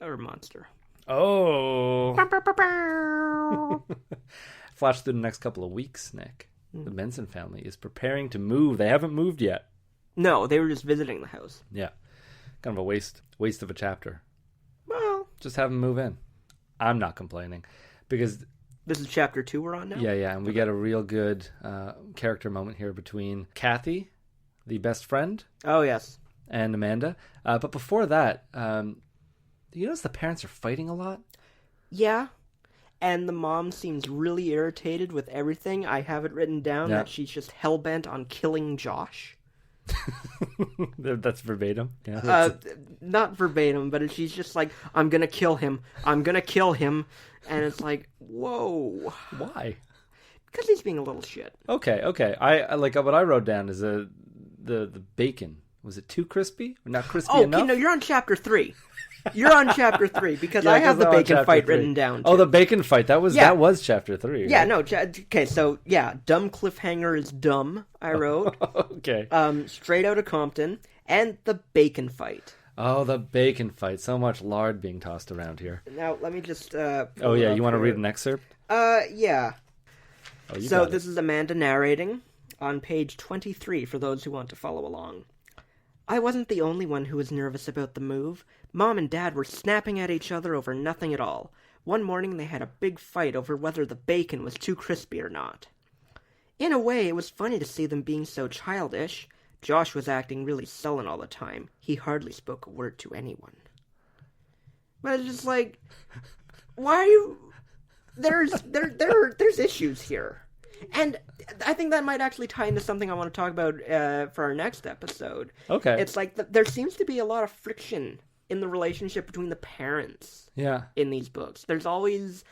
Or monster. Oh. Flash through the next couple of weeks, Nick. The Benson family is preparing to move. They haven't moved yet. No, they were just visiting the house. Yeah. Kind of a waste of a chapter. Well, Just have them move in. I'm not complaining. Because... this is chapter 2 we're on now? Yeah. And we get a real good character moment here between Kathy, the best friend. Oh, yes. And Amanda. But before that, you notice the parents are fighting a lot? Yeah. And the mom seems really irritated with everything. I have it written down that she's just hell-bent on killing Josh. That's verbatim. Yeah. Not verbatim, but she's just like, I'm gonna kill him. I'm gonna kill him. And it's like, whoa. Why? Because he's being a little shit. Okay. I like what I wrote down is the bacon. Was it too crispy? Or not crispy enough? Okay, no, you're on chapter 3. You're on chapter 3 because I have the bacon fight written down. Too. Oh, the bacon fight. That was chapter 3. Right? Yeah, no. Okay, so yeah, dumb cliffhanger is dumb. I wrote. Okay. Straight Outta Compton and the bacon fight. Oh, the bacon fight. So much lard being tossed around here. Now let me just. Oh yeah, you want to read an excerpt? Yeah. Oh, so this is Amanda narrating on page 23 for those who want to follow along. I wasn't the only one who was nervous about the move. Mom and Dad were snapping at each other over nothing at all. One morning they had a big fight over whether the bacon was too crispy or not. In a way, it was funny to see them being so childish. Josh was acting really sullen all the time. He hardly spoke a word to anyone. But it's just like, why are you... There's issues here. And I think that might actually tie into something I want to talk about for our next episode. Okay. It's like there seems to be a lot of friction in the relationship between the parents in these books. There's always...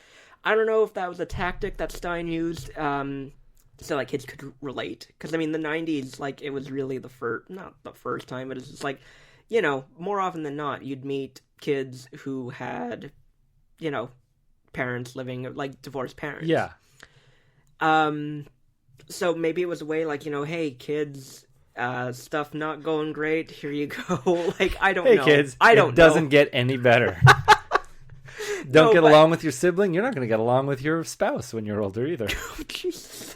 I don't know if that was a tactic that Stein used so like kids could relate. Because, I mean, the 90s, like, it was really not the first time, but it's just like, you know, more often than not, you'd meet kids who had, you know, parents living, like, divorced parents. Yeah. So maybe it was a way like, you know, hey, kids, stuff not going great, here you go. Like, I don't know. Hey, kids, it doesn't get any better. Don't get along with your sibling, you're not going to get along with your spouse when you're older either. Oh, Jesus.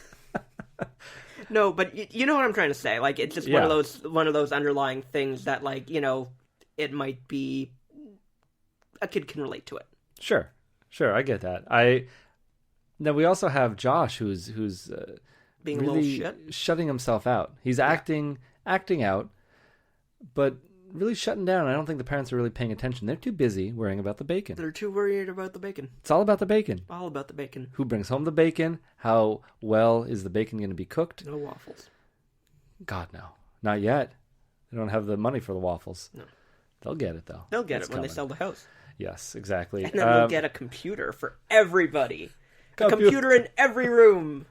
No, but you know what I'm trying to say. Like, it's just one of those underlying things that, like, you know, it might be a kid can relate to it. Sure, I get that. Now we also have Josh, who's being really a little shit, shutting himself out. He's acting out, but really shutting down. I don't think the parents are really paying attention. They're too busy worrying about the bacon. They're too worried about the bacon. It's all about the bacon. All about the bacon. Who brings home the bacon? How well is the bacon going to be cooked? No waffles. God, no. Not yet. They don't have the money for the waffles. No. They'll get it, though. They'll get it when they sell the house. Yes, exactly. And then they'll get a computer for everybody. A computer in every room.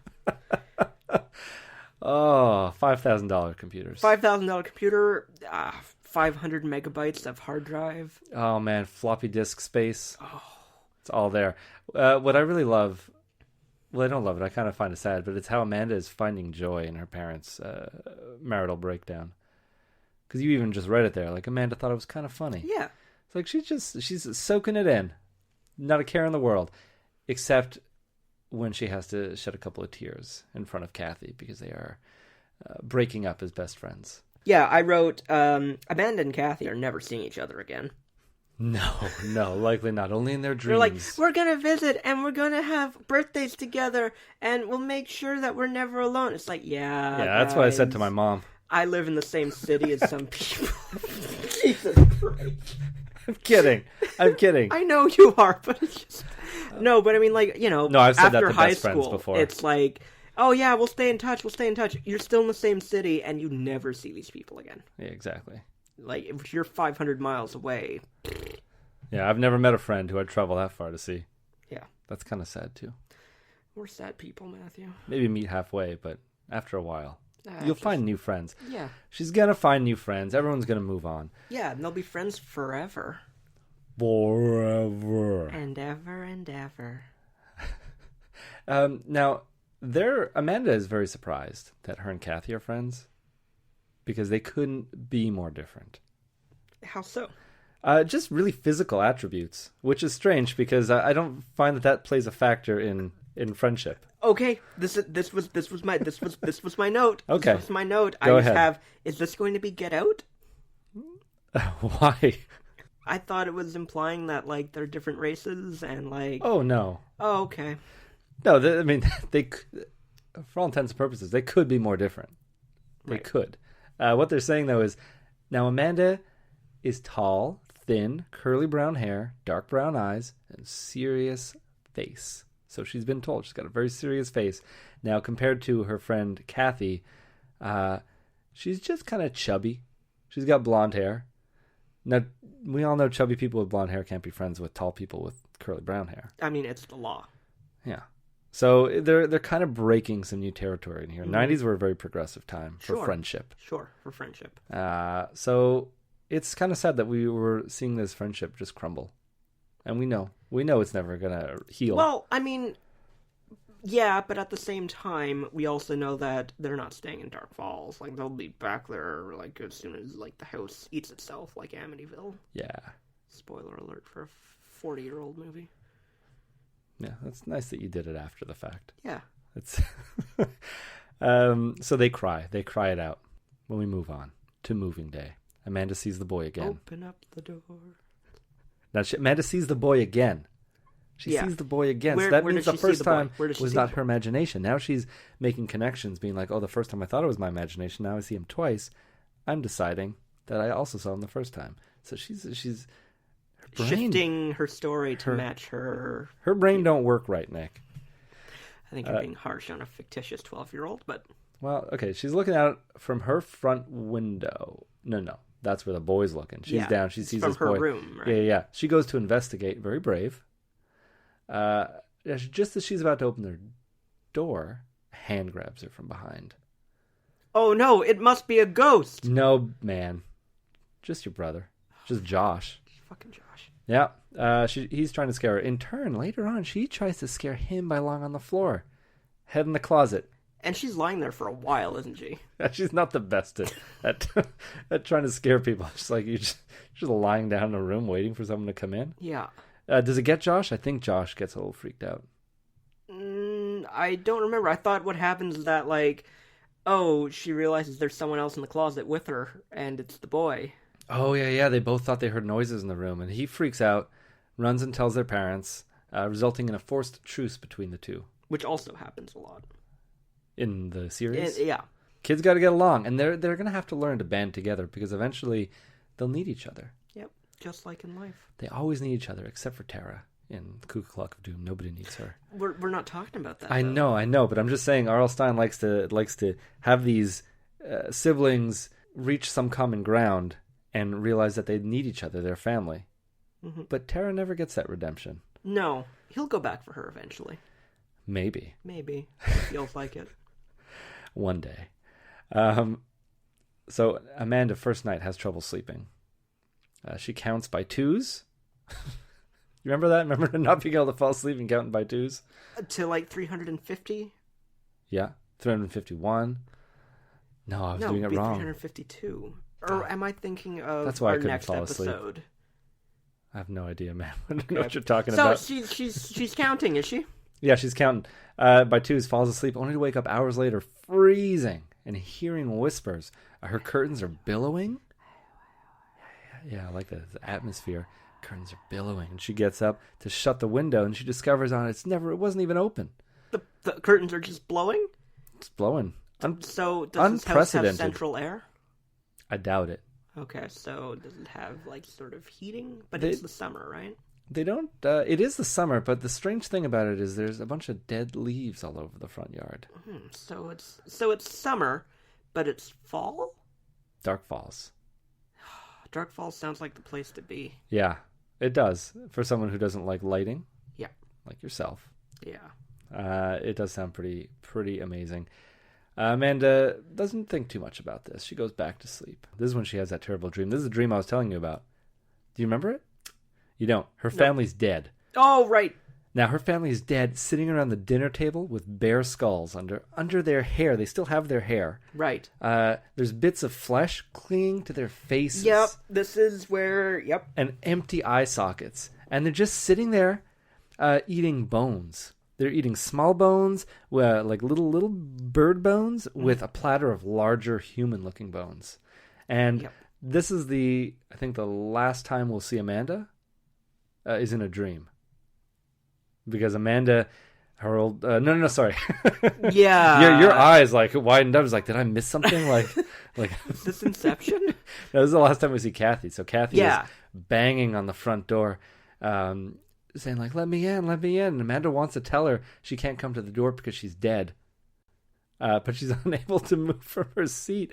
Oh, $5,000 computers. $5,000 computer, 500 megabytes of hard drive. Oh, man, floppy disk space. Oh. It's all there. What I really love, well, I don't love it. I kind of find it sad, but it's how Amanda is finding joy in her parents' marital breakdown. Because you even just read it there. Like, Amanda thought it was kind of funny. Yeah. It's like she's soaking it in. Not a care in the world. Except when she has to shed a couple of tears in front of Kathy because they are breaking up as best friends. Yeah, I wrote, Amanda and Kathy are never seeing each other again. No, likely not. Only in their dreams. They're like, we're going to visit and we're going to have birthdays together and we'll make sure that we're never alone. It's like, yeah, that's what I said to my mom. I live in the same city as some people. Jesus Christ. I'm kidding. I know you are, but it's just... No, but I mean, like, you know, no, I've said after that to high best friends school, before. It's like, oh yeah, we'll stay in touch. You're still in the same city, and you never see these people again. Yeah, exactly. Like, if you're 500 miles away... Yeah, I've never met a friend who I'd travel that far to see. Yeah. That's kind of sad, too. We're sad people, Matthew. Maybe meet halfway, but after a while... You'll find new friends. Yeah. She's going to find new friends. Everyone's going to move on. Yeah, and they'll be friends forever. Forever. And ever and ever. Now, Amanda is very surprised that her and Kathy are friends because they couldn't be more different. How so? Just really physical attributes, which is strange because I don't find that plays a factor in friendship. Okay, this was my note. Okay. This was my note. Go ahead. Is this going to be Get Out? Why? I thought it was implying that like they're different races and like. Oh no. Oh, okay. No, I mean they, for all intents and purposes, they could be more different. They Right. could. What they're saying though is, now Amanda is tall, thin, curly brown hair, dark brown eyes, and serious face. So she's been told she's got a very serious face. Now, compared to her friend Kathy, she's just kind of chubby. She's got blonde hair. Now, we all know chubby people with blonde hair can't be friends with tall people with curly brown hair. I mean, it's the law. Yeah. So they're kind of breaking some new territory in here. Mm-hmm. 90s were a very progressive time for friendship. Sure, for friendship. So it's kind of sad that we were seeing this friendship just crumble. And we know it's never going to heal. Well, I mean, yeah, but at the same time, we also know that they're not staying in Dark Falls. Like, they'll be back there, like, as soon as, like, the house eats itself, like Amityville. Yeah. Spoiler alert for a 40-year-old movie. Yeah, that's nice that you did it after the fact. Yeah. It's so they cry. They cry it out when we move on to moving day. Amanda sees the boy again. Open up the door. Now, Amanda sees the boy again. She sees the boy again. So that means the first time was not her imagination. Now she's making connections, being like, oh, the first time I thought it was my imagination. Now I see him twice. I'm deciding that I also saw him the first time. So she's her brain, shifting her story to match her. Her brain don't work right, Nick. I think you're being harsh on a fictitious 12-year-old, but... Well, okay, she's looking out from her front window. No. That's where the boy's looking. She's down. She sees this boy. From her room, right? Yeah. She goes to investigate. Very brave. Just as she's about to open the door, a hand grabs her from behind. Oh, no, it must be a ghost. No, man. Just your brother. Just Josh. Fucking Josh. Yeah. He's trying to scare her. In turn, later on, she tries to scare him by lying on the floor. Head in the closet. And she's lying there for a while, isn't she? She's not the best at trying to scare people. She's like, you're just lying down in a room waiting for someone to come in. Yeah. Does it get Josh? I think Josh gets a little freaked out. I don't remember. I thought what happens is that, like, she realizes there's someone else in the closet with her, and it's the boy. Oh, yeah. They both thought they heard noises in the room, and he freaks out, runs and tells their parents, resulting in a forced truce between the two. Which also happens a lot. In the series? Yeah. Kids got to get along, and they're going to have to learn to band together, because eventually they'll need each other. Yep, just like in life. They always need each other, except for Tara in Cuckoo Clock of Doom. Nobody needs her. We're not talking about that. I know, but I'm just saying R.L. Stine likes to have these siblings reach some common ground and realize that they need each other, their family. Mm-hmm. But Tara never gets that redemption. No, he'll go back for her eventually. Maybe. Feels like it. One day. So Amanda, first night, has trouble sleeping. She counts by twos. You remember that? Remember not being able to fall asleep and counting by twos? To like 350? Yeah. 351. No, I was doing it wrong. 352. Or am I thinking of That's why our I couldn't next fall asleep. episode? I have no idea, man. I don't know what you're talking about. So she's counting, is she? Yeah, she's counting. By twos, falls asleep, only to wake up hours later, freezing and hearing whispers. Her curtains are billowing. Yeah, I like that. The atmosphere. Curtains are billowing, and she gets up to shut the window, and she discovers it wasn't even open. The curtains are just blowing? It's blowing. So does this house have central air? I doubt it. Okay, so does it have like sort of heating? But it's the summer, right? They don't. It is the summer, but the strange thing about it is there's a bunch of dead leaves all over the front yard. So it's summer, but it's fall? Dark Falls. Dark Falls sounds like the place to be. Yeah, it does. For someone who doesn't like lighting. Yeah. Like yourself. Yeah. It does sound pretty amazing. Amanda doesn't think too much about this. She goes back to sleep. This is when she has that terrible dream. This is the dream I was telling you about. Do you remember it? You don't. Her family's dead. Oh, right. Now, her family is dead, sitting around the dinner table with bare skulls under their hair. They still have their hair. Right. There's bits of flesh clinging to their faces. Yep, this is where, And empty eye sockets. And they're just sitting there eating bones. They're eating small bones, like little bird bones, with a platter of larger human-looking bones. And this is I think the last time we'll see Amanda is in a dream. Because Amanda, her old... sorry. Yeah. Your eyes, like, widened up. I was like, did I miss something? Like, Is this Inception? That was the last time we see Kathy. So Kathy is banging on the front door, saying, like, let me in. And Amanda wants to tell her she can't come to the door because she's dead. But she's unable to move from her seat.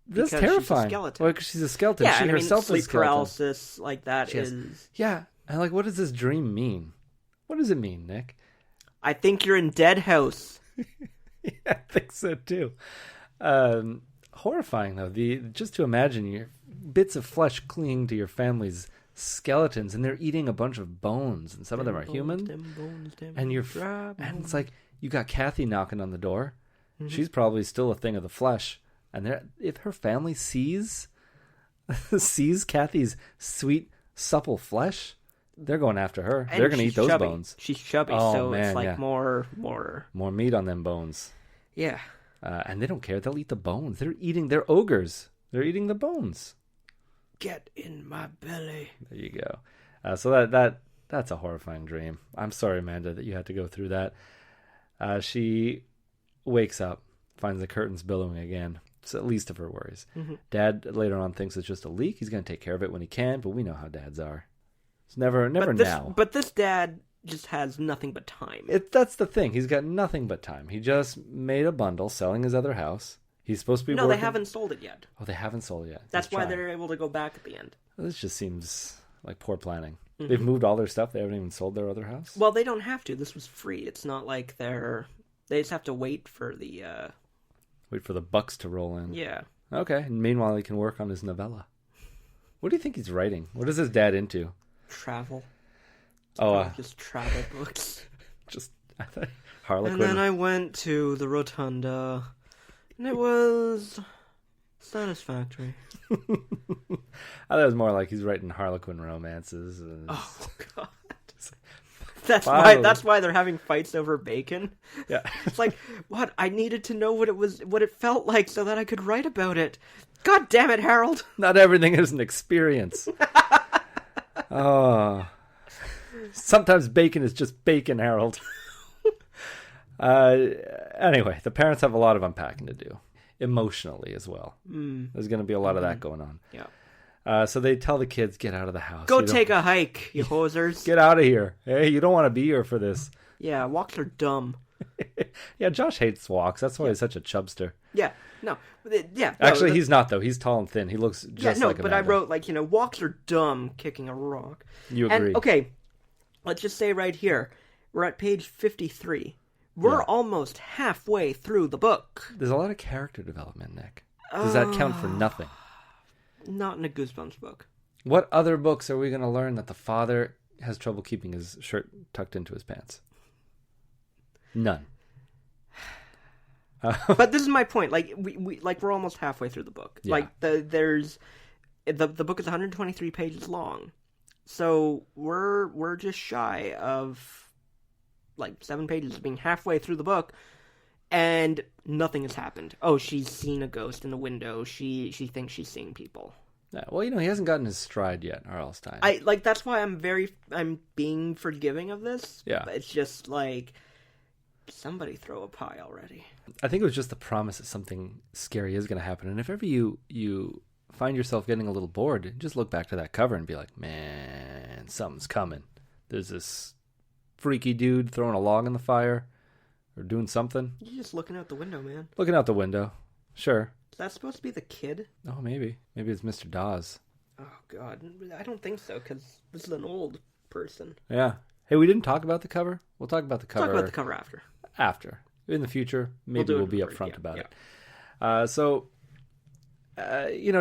That's terrifying. She's a skeleton. Well, because she's a skeleton. Yeah, she herself sleep is a skeleton. paralysis, like that is... Yeah. And, like, what does this dream mean? What does it mean, Nick? I think you're in dead house. Yeah, I think so too. Horrifying though. Just to imagine your bits of flesh clinging to your family's skeletons, and they're eating a bunch of bones, and some of them are human. And it's like you got Kathy knocking on the door. Mm-hmm. She's probably still a thing of the flesh, and if her family sees Kathy's sweet, supple flesh, they're going after her. And they're going to eat those bones. She's chubby, it's like more meat on them bones. Yeah. And they don't care. They'll eat the bones. They're ogres. They're eating the bones. Get in my belly. There you go. So that's a horrifying dream. I'm sorry, Amanda, that you had to go through that. She wakes up, finds the curtains billowing again. It's the least of her worries. Mm-hmm. Dad later on thinks it's just a leak. He's going to take care of it when he can, but we know how dads are. It's never now. But this dad just has nothing but time. That's the thing. He's got nothing but time. He just made a bundle selling his other house. He's supposed to be working. No, they haven't sold it yet. Oh, they haven't sold it yet. That's why they're able to go back at the end. Well, this just seems like poor planning. Mm-hmm. They've moved all their stuff. They haven't even sold their other house. Well, they don't have to. This was free. It's not like they just have to wait for the... Wait for the bucks to roll in. Yeah. Okay. And meanwhile, he can work on his novella. What do you think he's writing? What is his dad into? Travel. Just travel books. Just Harlequin. And then I went to the Rotunda, and it was satisfactory. I thought it was more like he's writing Harlequin romances. Oh God. That's why they're having fights over bacon. Yeah. It's like, what? I needed to know what it felt like so that I could write about it. God damn it, Harold. Not everything is an experience. Oh. Sometimes bacon is just bacon, Harold. Anyway, the parents have a lot of unpacking to do. Emotionally as well. There's going to be a lot of that going on. Yeah. So they tell the kids, get out of the house. Go take a hike, you hosers. Get out of here. Hey, you don't want to be here for this. Yeah, walks are dumb. Yeah, Josh hates walks. That's why he's such a chubster. Yeah, no. Yeah. Actually, he's not, though. He's tall and thin. He looks just like Amanda. But I wrote, walks are dumb, kicking a rock. You agree. And, okay, let's just say right here, we're at page 53. We're almost halfway through the book. There's a lot of character development, Nick. Does that count for nothing? Not in a Goosebumps book. What other books are we going to learn that the father has trouble keeping his shirt tucked into his pants? None. But this is my point. We're almost halfway through the book. Yeah. The book is 123 pages long, so we're just shy of 7 pages of being halfway through the book, and nothing has happened. Oh, she's seen a ghost in the window. She thinks she's seeing people. Yeah, well, he hasn't gotten his stride yet, R.L. Stine. That's why I'm being forgiving of this. Yeah, it's just somebody throw a pie already. I think it was just the promise that something scary is going to happen, and if ever you find yourself getting a little bored, just look back to that cover and be like, man, something's coming. There's this freaky dude throwing a log in the fire or doing something. You're just looking out the window, man. Looking out the window. Sure. Is that supposed to be the kid? Oh, maybe. Maybe it's Mr. Dawes. Oh, God. I don't think so, because this is an old person. Yeah. Hey, we didn't talk about the cover? We'll talk about the cover. Talk about the cover after. After. In the future, maybe we'll be upfront about it.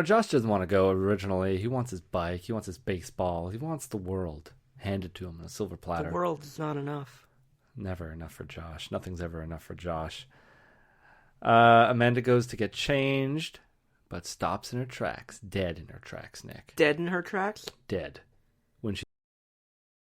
Josh doesn't want to go originally. He wants his bike. He wants his baseball. He wants the world. handed to him on a silver The platter. world is not enough. Never enough for Josh. Nothing's ever enough for Josh. Amanda goes to get changed, but stops in her tracks. Dead in her tracks, Nick. Dead in her tracks? Dead. When she